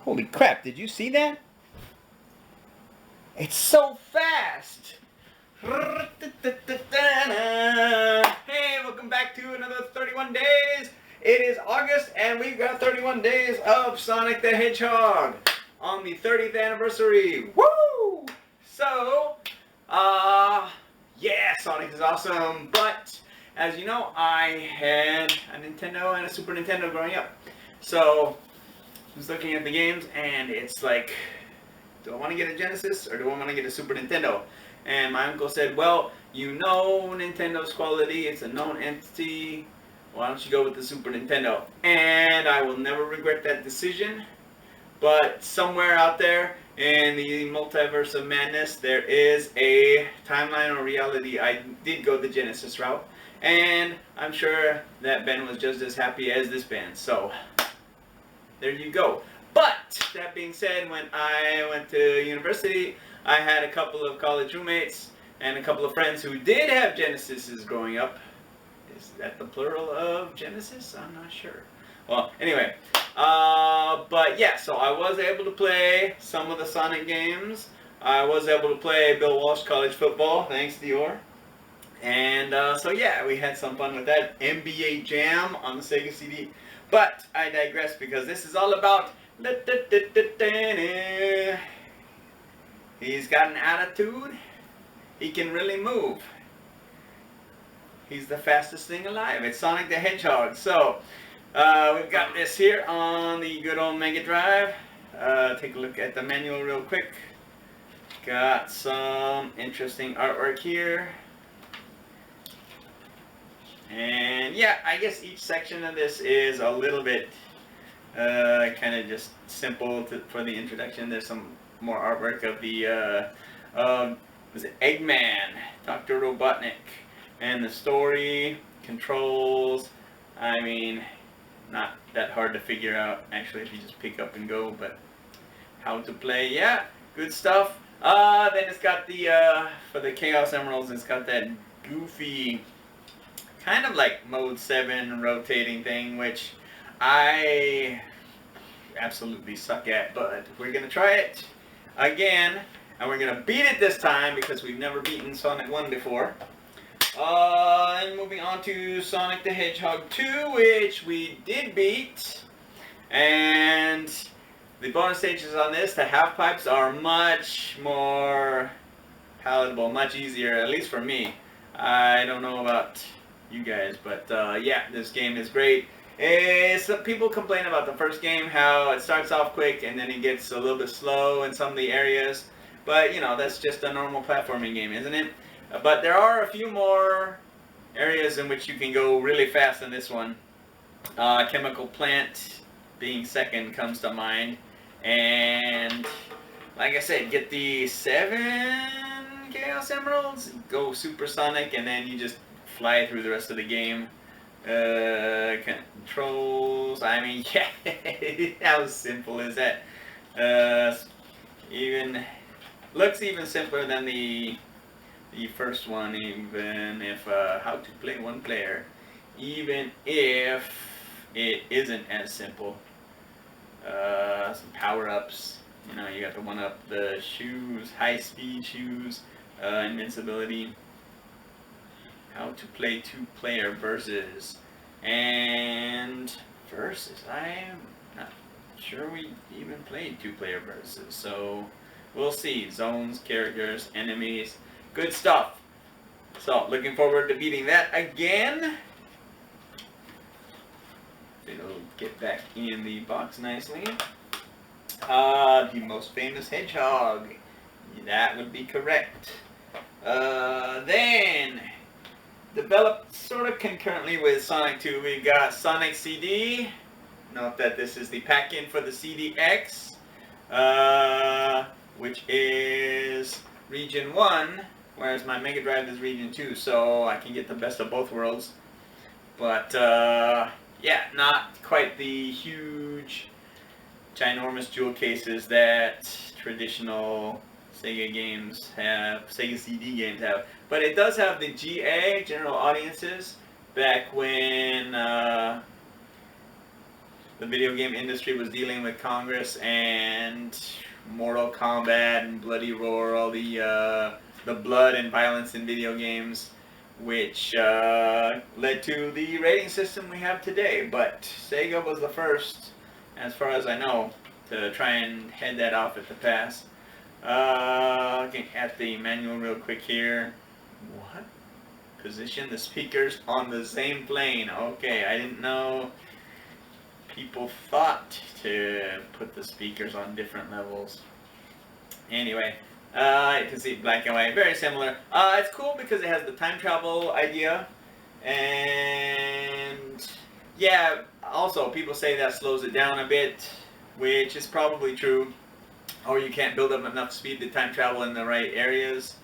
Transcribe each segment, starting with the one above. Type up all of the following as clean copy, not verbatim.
Holy crap, did you see that? It's so fast! Hey, welcome back to another 31 days. It is August and we've got 31 days of Sonic the Hedgehog on the 30th anniversary. Woo! So, yeah, Sonic is awesome, but as you know, I had a Nintendo and a Super Nintendo growing up. So, I was looking at the games and it's like, do I want to get a Genesis or do I want to get a Super Nintendo? And my uncle said, well, you know Nintendo's quality, it's a known entity, why don't you go with the Super Nintendo? And I will never regret that decision, but somewhere out there in the multiverse of madness, there is a timeline or reality. I did go the Genesis route, and I'm sure that Ben was just as happy as this band, so there you go. But, that being said, when I went to university, I had a couple of college roommates and a couple of friends who did have Genesises growing up. Is that the plural of Genesis? I'm not sure. Well, anyway. But yeah, so I was able to play some of the Sonic games. I was able to play Bill Walsh College Football, thanks Dior. And so yeah, we had some fun with that. NBA Jam on the Sega CD. But I digress because this is all about... He's got an attitude. He can really move. He's the fastest thing alive. It's Sonic the Hedgehog. So, we've got this here on the good old Mega Drive. Take a look at the manual real quick. Got some interesting artwork here. And yeah, I guess each section of this is a little bit kind of just simple for the introduction. There's some more artwork of the was it Eggman, Dr. Robotnik, and the story, controls. I mean, not that hard to figure out actually if you just pick up and go, but how to play, yeah, good stuff. Then it's got the for the Chaos Emeralds, it's got that goofy kind of like mode 7 rotating thing, which I absolutely suck at, but we're gonna try it again, and we're gonna beat it this time because we've never beaten Sonic 1 before. And moving on to Sonic the Hedgehog 2, which we did beat, and the bonus stages on this, the half pipes, are much more palatable, much easier, at least for me. I don't know about you guys, but yeah, this game is great. Some people complain about the first game, how it starts off quick and then it gets a little bit slow in some of the areas. But, you know, that's just a normal platforming game, isn't it? But there are a few more areas in which you can go really fast in this one. Chemical Plant being second comes to mind. And, like I said, get the 7 Chaos Emeralds, go supersonic, and then you just fly through the rest of the game. Controls, I mean, yeah, how simple is that? Even looks even simpler than the first one, even if how to play one player, even if it isn't as simple. Some power-ups, you know, you got to one up the shoes, high-speed shoes, invincibility. How to play two-player versus, and versus. I am not sure we even played two-player versus, so we'll see. Zones, characters, enemies, good stuff. So looking forward to beating that again. It'll get back in the box nicely. The most famous hedgehog. That would be correct. Then, developed sort of concurrently with Sonic 2, we got Sonic CD. Note that this is the pack-in for the CDX, which is Region 1, whereas my Mega Drive is Region 2, so I can get the best of both worlds. But, yeah, not quite the huge, ginormous jewel cases that traditional Sega games have, Sega CD games have. But it does have the GA, General Audiences, back when the video game industry was dealing with Congress and Mortal Kombat and Bloody Roar, all the blood and violence in video games, which led to the rating system we have today. But Sega was the first, as far as I know, to try and head that off at the pass. Looking at the manual real quick here. What? Position the speakers on the same plane. Okay, I didn't know people thought to put the speakers on different levels. Anyway, you can see black and white, very similar. It's cool because it has the time travel idea, and yeah, also people say that slows it down a bit, which is probably true, or you can't build up enough speed to time travel in the right areas.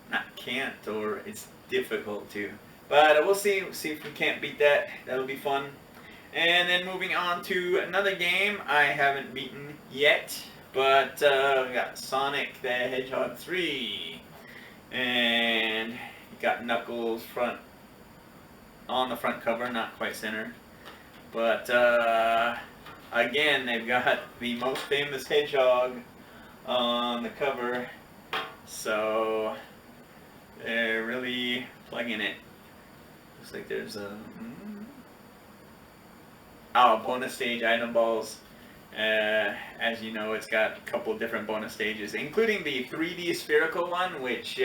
Not can't, or it's difficult to. But we'll see if we can't beat that. That'll be fun. And then moving on to another game I haven't beaten yet, but we got Sonic the Hedgehog 3, and you got Knuckles on the front cover, not quite center, but again they've got the most famous hedgehog on the cover, so they're really plugging it. Looks like there's a bonus stage item balls. As you know, it's got a couple different bonus stages, including the 3D spherical one, which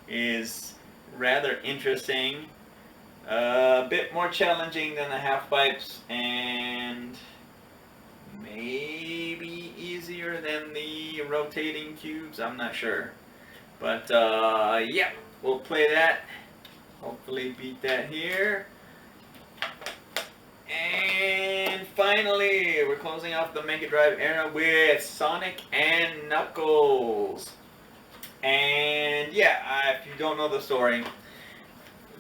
is rather interesting. A bit more challenging than the half pipes, and maybe easier than the rotating cubes. I'm not sure. But yeah, we'll play that. Hopefully beat that here. And finally, we're closing off the Mega Drive era with Sonic and Knuckles. And yeah, if you don't know the story,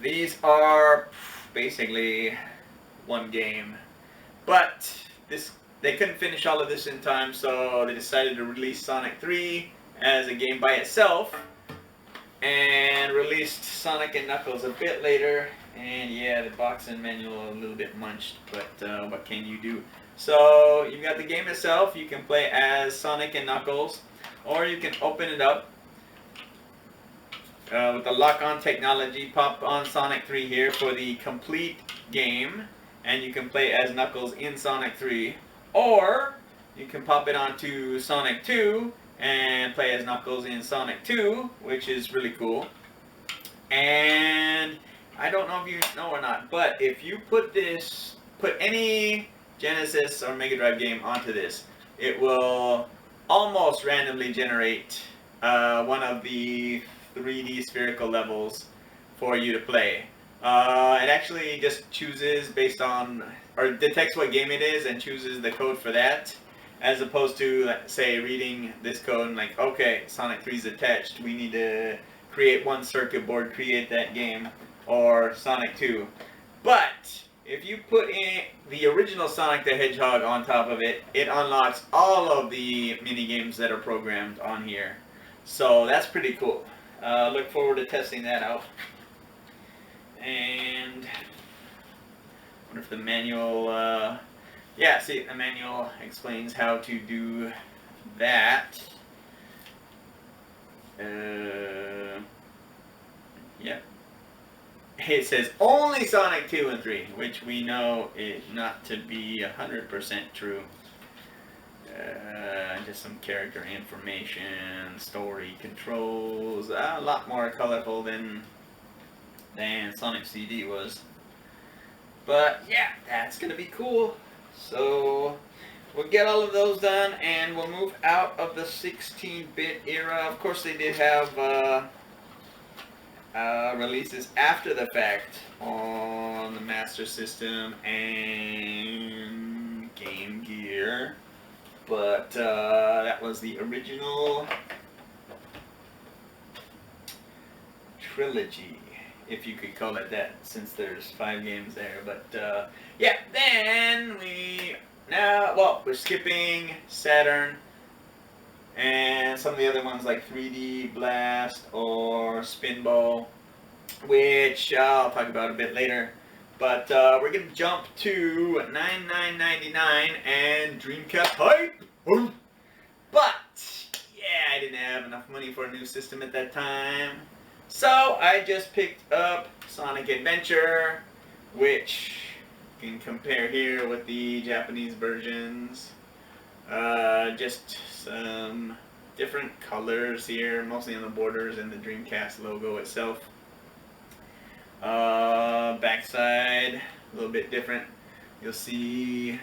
these are basically one game. But they couldn't finish all of this in time, so they decided to release Sonic 3 as a game by itself, and released Sonic and Knuckles a bit later. And yeah, the box and manual a little bit munched, but what can you do? So you've got the game itself. You can play as Sonic and Knuckles, or you can open it up with the lock-on technology. Pop on Sonic 3 here for the complete game, and you can play as Knuckles in Sonic 3, or you can pop it onto Sonic 2 and play as Knuckles in Sonic 2, which is really cool. And I don't know if you know or not, but if you put any Genesis or Mega Drive game onto this, it will almost randomly generate one of the 3D spherical levels for you to play. It actually just chooses based on, or detects what game it is and chooses the code for that, as opposed to, say, reading this code and like, okay, Sonic 3 is attached, we need to create one circuit board, create that game, or Sonic 2. But if you put in the original Sonic the Hedgehog on top of it, it unlocks all of the mini games that are programmed on here. So that's pretty cool. Look forward to testing that out. And I wonder if the manual, yeah, see, the manual explains how to do that. Yeah. It says only Sonic 2 and 3, which we know is not to be 100% true. Just some character information, story controls, a lot more colorful than Sonic CD was. But yeah, that's gonna be cool. So we'll get all of those done, and we'll move out of the 16-bit era. Of course, they did have releases after the fact on the Master System and Game Gear, but that was the original trilogy, if you could call it that, since there's 5 games there. But yeah, then we're skipping Saturn and some of the other ones like 3D Blast or Spinball, which I'll talk about a bit later. But we're gonna jump to $99.99 and Dreamcast hype. But yeah, I didn't have enough money for a new system at that time, so I just picked up Sonic Adventure, which you can compare here with the Japanese versions. Just some different colors here, mostly on the borders and the Dreamcast logo itself. Backside, a little bit different. You'll see.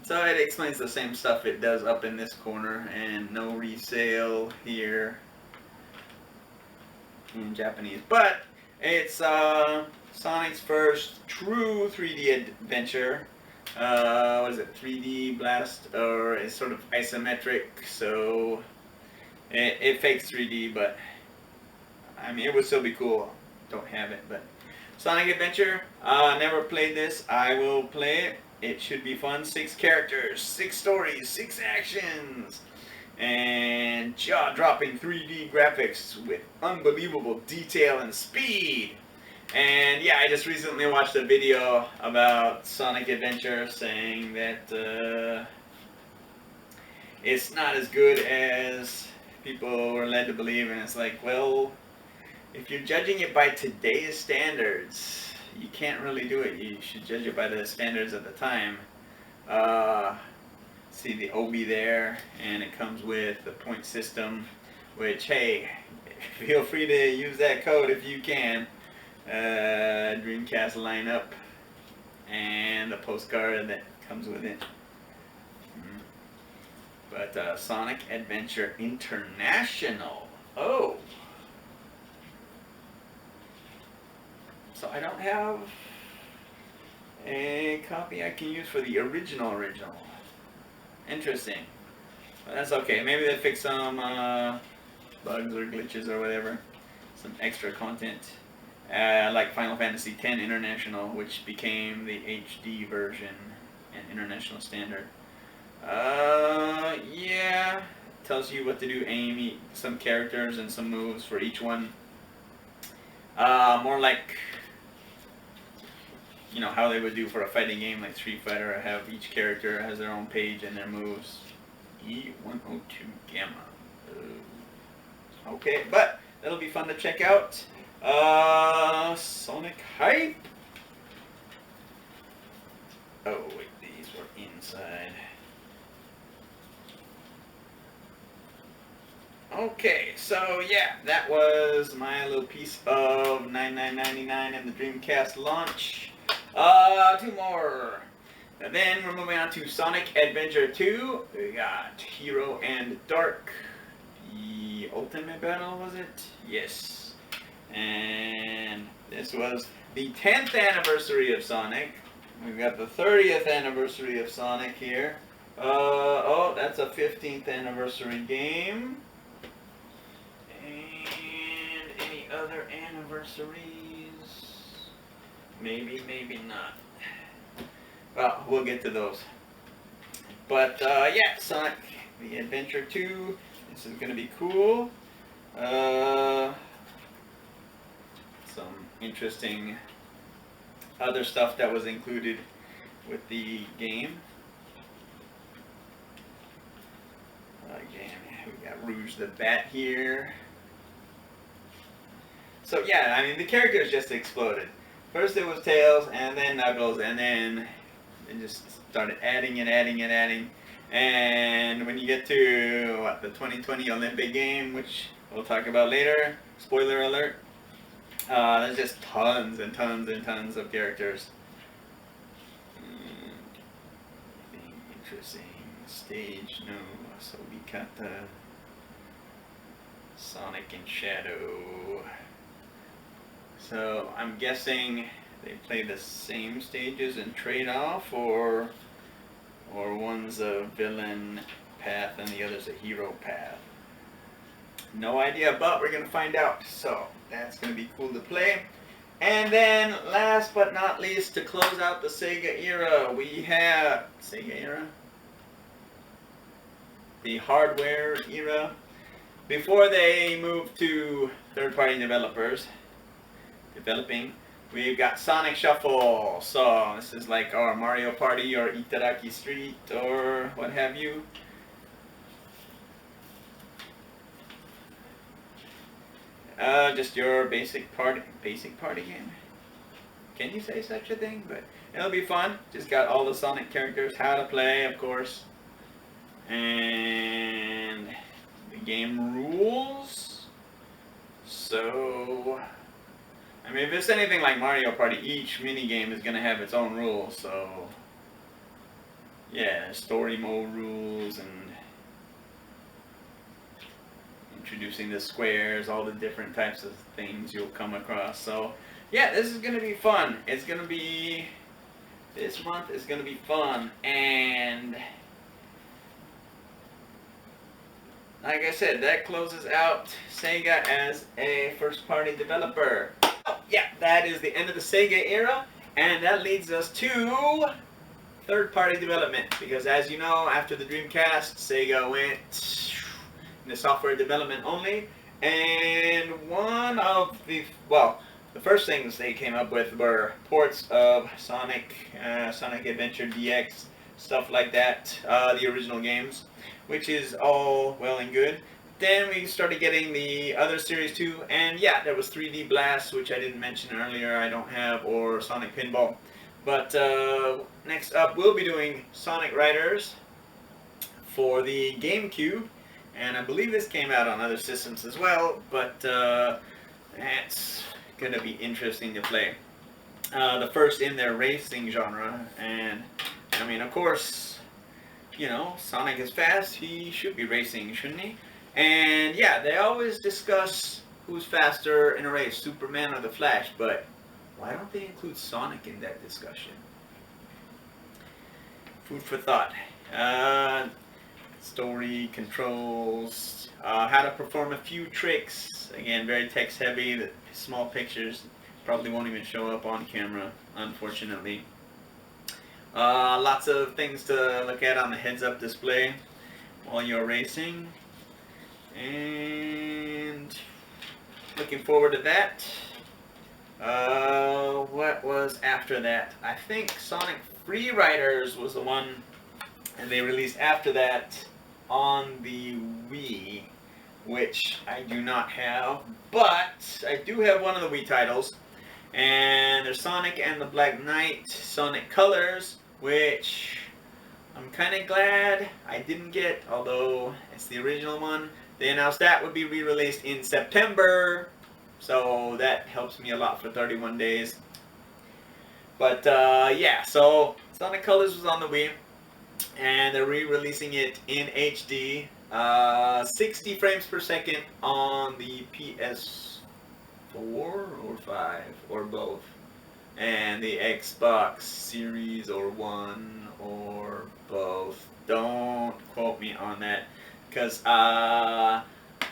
So it explains the same stuff it does up in this corner, and no resale here in Japanese. But it's Sonic's first true 3D adventure. What is it? 3D Blast, or it's sort of isometric, so it fakes 3D, but I mean it would still be cool. Don't have it, but Sonic Adventure. Never played this. I will play it. It should be fun. 6 characters, 6 stories, 6 actions, and jaw-dropping 3D graphics with unbelievable detail and speed. And yeah, I just recently watched a video about Sonic Adventure saying that it's not as good as people were led to believe, and it's like, well, if you're judging it by today's standards, you can't really do it. You should judge it by the standards of the time. See the Obi there, and it comes with the point system, which, hey, feel free to use that code if you can. Dreamcast lineup and the postcard that comes with it. But Sonic Adventure International. Oh. So I don't have a copy I can use for the original. Interesting. But that's okay. Maybe they fix some bugs or glitches or whatever. Some extra content. Like Final Fantasy X International, which became the HD version and international standard. Yeah. Tells you what to do, aim some characters and some moves for each one. More like, you know, how they would do for a fighting game like Street Fighter. Have each character has their own page and their moves. E102 Gamma. Okay, but that'll be fun to check out. Sonic hype. Oh wait, these were inside. Okay, so yeah, that was my little piece of $99.99 and the Dreamcast launch. 2 more. And then we're moving on to Sonic Adventure 2. We got Hero and Dark. The Ultimate Battle, was it? Yes. And this was the 10th anniversary of Sonic. We've got the 30th anniversary of Sonic here. Oh, that's a 15th anniversary game. And any other anniversaries? Maybe, maybe not. Well, we'll get to those. But yeah, Sonic the Adventure 2. This is gonna be cool. Some interesting other stuff that was included with the game. Again, we got Rouge the Bat here. So yeah, I mean the characters just exploded. First it was Tails, and then Knuckles, and then it just started adding and adding and adding. And when you get to what, the 2020 Olympic game, which we'll talk about later, spoiler alert, there's just tons and tons and tons of characters. Interesting. Stage, no. So we got the Sonic and Shadow. So I'm guessing they play the same stages and trade off, or one's a villain path and the other's a hero path. No idea, but we're gonna find out. So that's gonna be cool to play. And then last but not least, to close out the Sega era, we have Sega era, the hardware era. before they move to third-party developers developing, we've got Sonic Shuffle. So this is like our Mario Party or Itaraki Street or what have you. Just your basic party game. Can you say such a thing? But it'll be fun. Just got all the Sonic characters, how to play, of course, and the game rules. So, I mean, if it's anything like Mario Party, each mini game is gonna have its own rules. So, yeah, story mode rules and introducing the squares, all the different types of things you'll come across. So, yeah, this is going to be fun. It's going to be, this month is going to be fun. And, like I said, that closes out Sega as a first-party developer. Oh, yeah, that is the end of the Sega era. And that leads us to third-party development. Because as you know, after the Dreamcast, Sega went into software development only. And one of the, well, the first things they came up with were ports of Sonic, Sonic Adventure DX, stuff like that, the original games, which is all well and good. Then we started getting the other series too, and yeah, there was 3D Blast, which I didn't mention earlier, I don't have, or Sonic Pinball. But next up, we'll be doing Sonic Riders for the GameCube, and I believe this came out on other systems as well, but that's going to be interesting to play. The first in their racing genre, and I mean, of course, you know, Sonic is fast, he should be racing, shouldn't he? And yeah, they always discuss who's faster in a race, Superman or the Flash, but why don't they include Sonic in that discussion? Food for thought. Story, controls, how to perform a few tricks. Again, very text heavy, the small pictures probably won't even show up on camera, unfortunately. Lots of things to look at on the heads-up display while you're racing. And looking forward to that. What was after that? I think Sonic Free Riders was the one, and they released after that on the Wii, which I do not have, but I do have one of the Wii titles, and there's Sonic and the Black Knight, Sonic Colors, which I'm kind of glad I didn't get, although it's the original one. They announced that would be re-released in September, so that helps me a lot for 31 days. But yeah, so Sonic Colors was on the Wii, and they're re-releasing it in HD, 60 frames per second on the PS4 or 5 or both, and the Xbox Series or One or both. Don't quote me on that, because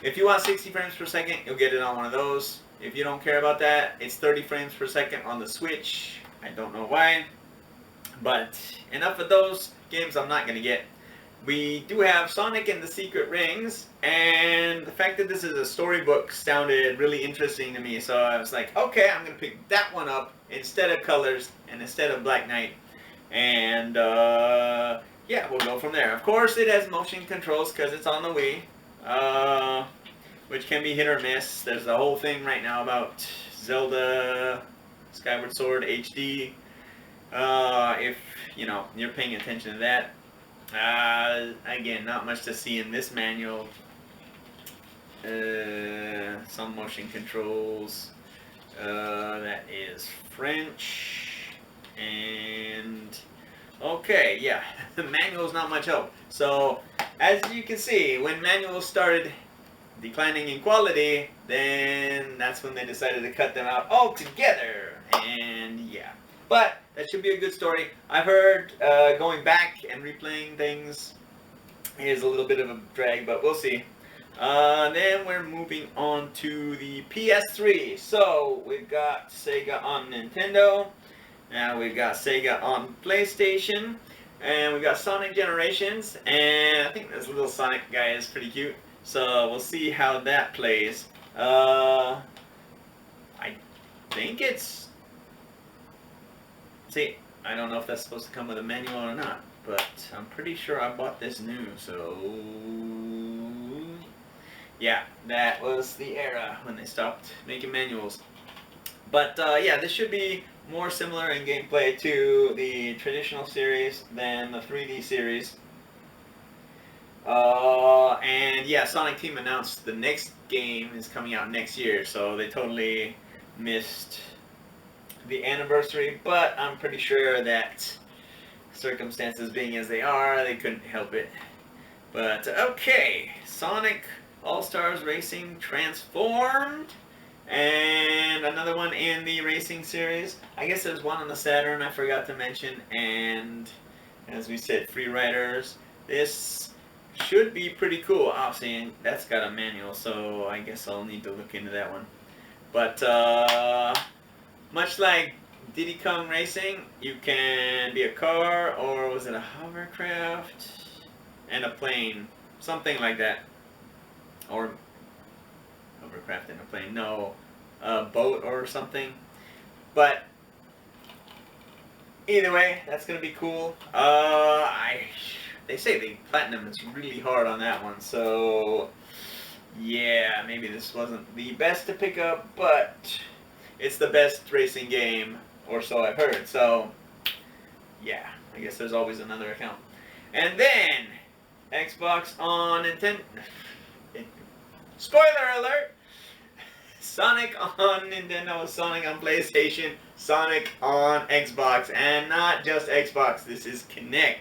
if you want 60 frames per second, you'll get it on one of those. If you don't care about that, it's 30 frames per second on the Switch. I don't know why, but enough of those games I'm not going to get. We do have Sonic and the Secret Rings, and the fact that this is a storybook sounded really interesting to me, so I was like, okay, I'm going to pick that one up instead of Colors and instead of Black Knight, and yeah, we'll go from there. Of course, it has motion controls because it's on the Wii, which can be hit or miss. There's a whole thing right now about Zelda Skyward Sword HD. If you know, you're paying attention to that. Again, not much to see in this manual. Some motion controls. That is French. And okay, yeah, the manual's not much help. So, as you can see, when manuals started declining in quality, then that's when they decided to cut them out altogether. And yeah, but that should be a good story. I've heard going back and replaying things is a little bit of a drag, but we'll see. Then we're moving on to the PS3. So we've got Sega on Nintendo. Now we've got Sega on PlayStation. And we've got Sonic Generations. And I think this little Sonic guy is pretty cute. So we'll see how that plays. I think it's... See, I don't know if that's supposed to come with a manual or not, but I'm pretty sure I bought this new, so... Yeah, that was the era when they stopped making manuals. But yeah, this should be more similar in gameplay to the traditional series than the 3D series. And yeah, Sonic Team announced the next game is coming out next year, so they totally missed the anniversary, but I'm pretty sure that circumstances being as they are, they couldn't help it. But okay, Sonic AllStars Racing Transformed, and another one in the racing series. I guess there's one on the Saturn I forgot to mention, and as we said, Free Riders. This should be pretty cool. Obviously, that's got a manual, so I guess I'll need to look into that one. But much like Diddy Kong Racing, you can be a car, or was it a hovercraft and a plane, something like that, or hovercraft and a plane, no, a boat or something. But either way, that's gonna be cool. They say the platinum is really hard on that one, so yeah, maybe this wasn't the best to pick up, but it's the best racing game, or so I've heard. So yeah, I guess there's always another account. And then Xbox on Nintendo. Spoiler alert! Sonic on Nintendo, Sonic on PlayStation, Sonic on Xbox, and not just Xbox. This is Kinect.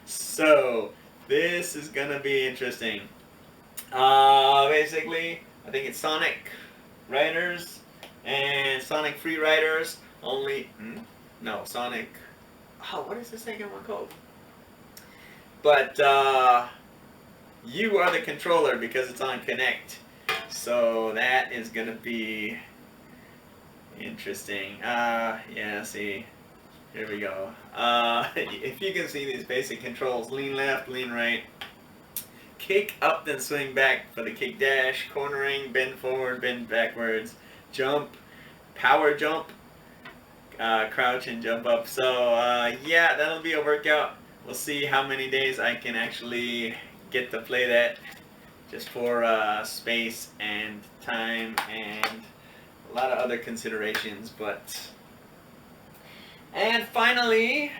So this is gonna be interesting. Basically, I think it's Sonic Riders and Sonic Free Riders. Only, no, Sonic. Oh, what is the second one called? But you are the controller because it's on Kinect. So that is gonna be interesting. Yeah, see. Here we go. If you can see these basic controls, lean left, lean right, kick up then swing back for the kick dash, cornering, bend forward, bend backwards, jump, power jump, crouch and jump up. So yeah, that'll be a workout. We'll see how many days I can actually get to play that, just for space and time and a lot of other considerations. But and finally,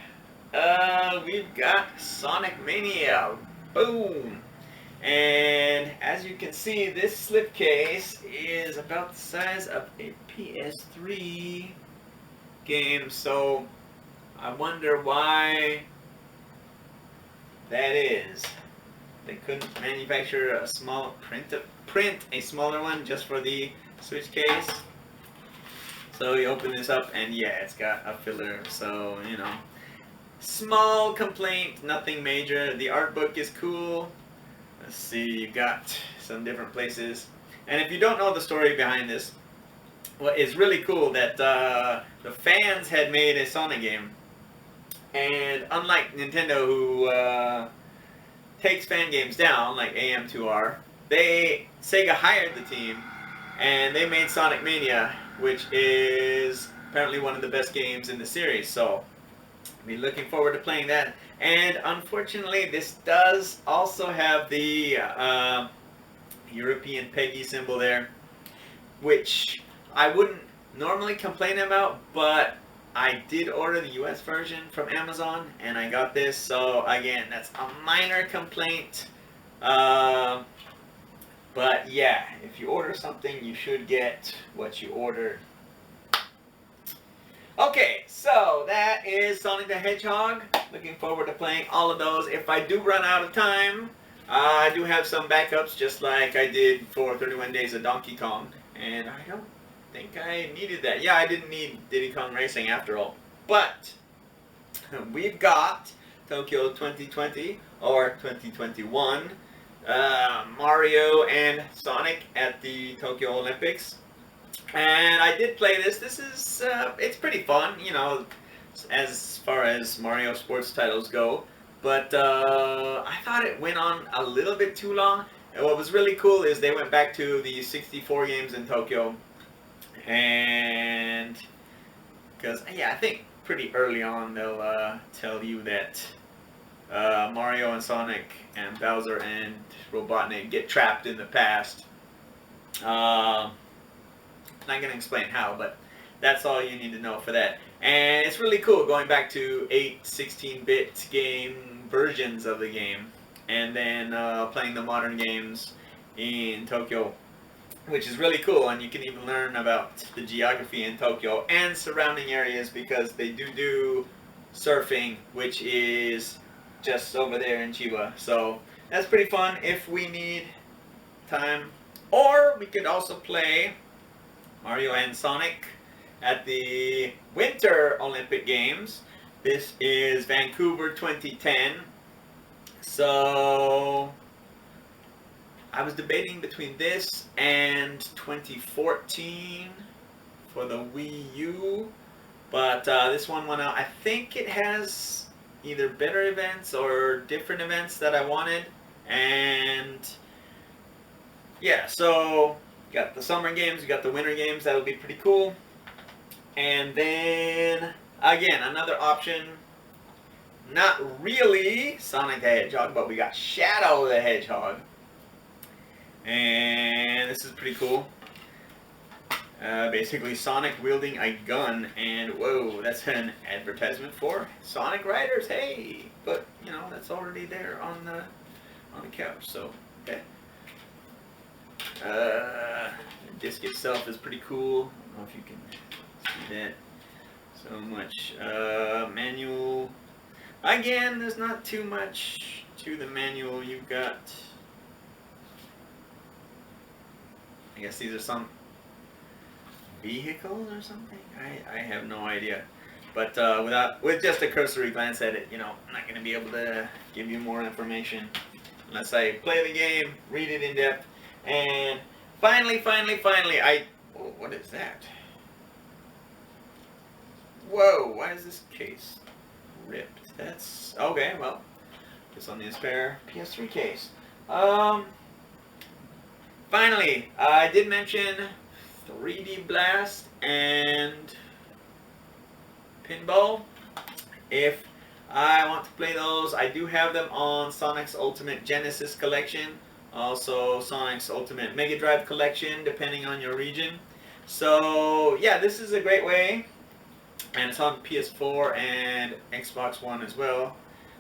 we've got Sonic Mania. Boom! And as you can see, this slipcase is about the size of a PS3 game. So I wonder why that is. They couldn't manufacture a small print a smaller one just for the Switch case. So you open this up and yeah, it's got a filler. So, you know, small complaint, nothing major. The art book is cool. Let's see, you got some different places. And if you don't know the story behind this, well, it's really cool that the fans had made a Sonic game. And unlike Nintendo, who takes fan games down, like AM2R, Sega hired the team, and they made Sonic Mania, which is apparently one of the best games in the series. So I'll be looking forward to playing that. And unfortunately, this does also have the European PEGI symbol there, which I wouldn't normally complain about, but I did order the US version from Amazon, and I got this, so again, that's a minor complaint. But yeah, if you order something, you should get what you ordered. Okay, so that is Sonic the Hedgehog. Looking forward to playing all of those. If I do run out of time, I do have some backups, just like I did for 31 Days of Donkey Kong, and I don't think I needed that. Yeah, I didn't need Diddy Kong Racing after all. But we've got Tokyo 2020 or 2021, Mario and Sonic at the Tokyo Olympics. And I did play this. This is it's pretty fun, you know, as far as Mario sports titles go. But I thought it went on a little bit too long. And what was really cool is they went back to the 64 games in Tokyo, and because yeah, I think pretty early on they'll tell you that Mario and Sonic and Bowser and Robotnik get trapped in the past. Not gonna explain how, but that's all you need to know for that. And it's really cool going back to 8 16-bit game versions of the game, and then playing the modern games in Tokyo, which is really cool. And you can even learn about the geography in Tokyo and surrounding areas, because they do surfing, which is just over there in Chiba. So that's pretty fun if we need time. Or we could also play Mario and Sonic at the Winter Olympic Games. This is Vancouver 2010. So I was debating between this and 2014 for the Wii U, but this one went out. I think it has either better events or different events that I wanted, and yeah, so you got the summer games, you got the winter games. That'll be pretty cool. And then again, another option, not really Sonic the Hedgehog, but we got Shadow the Hedgehog, and this is pretty cool. Basically Sonic wielding a gun, and whoa, that's an advertisement for Sonic Riders. Hey, but you know that's already there on the couch. So okay. The disc itself is pretty cool. I don't know if you can see that so much. Manual. Again, there's not too much to the manual. You've got, I guess these are some vehicles or something. I have no idea. But with just a cursory glance at it, you know, I'm not going to be able to give you more information unless I play the game, read it in depth. And finally, oh, what is that? Whoa, why is this case ripped? That's, okay, well, it's on the spare PS3 case. Finally, I did mention 3D Blast and Pinball. If I want to play those, I do have them on Sonic's Ultimate Genesis Collection. Also Sonic's Ultimate Mega Drive Collection, depending on your region. So yeah, this is a great way, and it's on PS4 and Xbox One as well.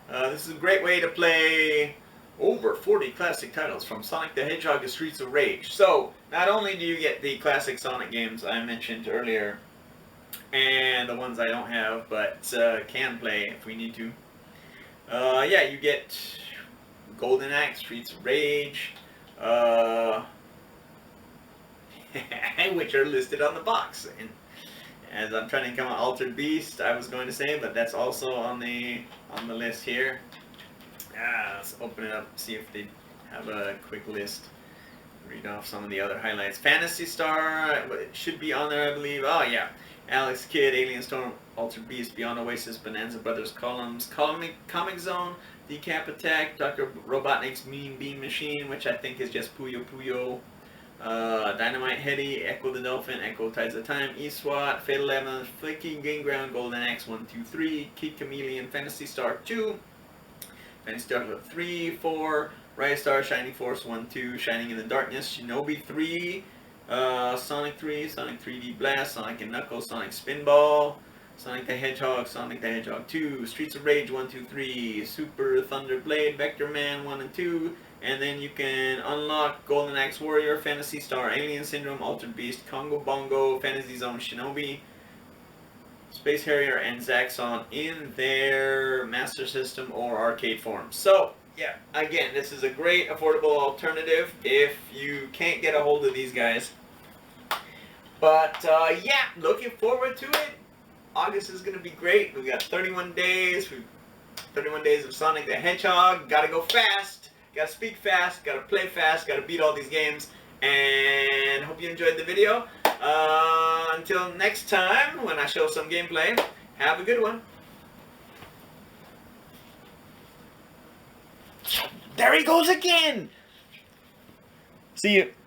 This is a great way to play over 40 classic titles from Sonic the Hedgehog to Streets of Rage. So not only do you get the classic Sonic games I mentioned earlier, and the ones I don't have but can play if we need to. Yeah, you get Golden Axe, Streets of Rage, which are listed on the box. And as I'm trying to come on Altered Beast, I was going to say, but that's also on the list here. Let's open it up, see if they have a quick list. Read off some of the other highlights. Phantasy Star, it should be on there, I believe. Oh yeah, Alex Kidd, Alien Storm, Altered Beast, Beyond Oasis, Bonanza Brothers, Columns, Comic Zone, Decap Attack, Dr. Robotnik's Mean Beam Machine, which I think is just Puyo Puyo, Dynamite Heady, Echo the Dolphin, Echo Tides of Time, E-SWAT, Fatal Lemon, Flicky, Game Ground, Golden Axe 1, 2, 3, Kid Chameleon, Phantasy Star 2, Phantasy Star 3, 4, Rise Star, Shining Force 1, 2, Shining in the Darkness, Shinobi 3, Sonic 3, Sonic 3D Blast, Sonic and Knuckles, Sonic Spinball, Sonic the Hedgehog, Sonic the Hedgehog 2, Streets of Rage 1, 2, 3, Super Thunder Blade, Vector Man 1 and 2, and then you can unlock Golden Axe Warrior, Phantasy Star, Alien Syndrome, Altered Beast, Congo Bongo, Fantasy Zone Shinobi, Space Harrier, and Zaxxon in their Master System or arcade form. So, yeah, again, this is a great affordable alternative if you can't get a hold of these guys. But, yeah, looking forward to it. August is going to be great. We've got 31 days. 31 days of Sonic the Hedgehog. Gotta go fast. Gotta speak fast. Gotta play fast. Gotta beat all these games. And hope you enjoyed the video. Until next time, when I show some gameplay, have a good one. There he goes again! See you.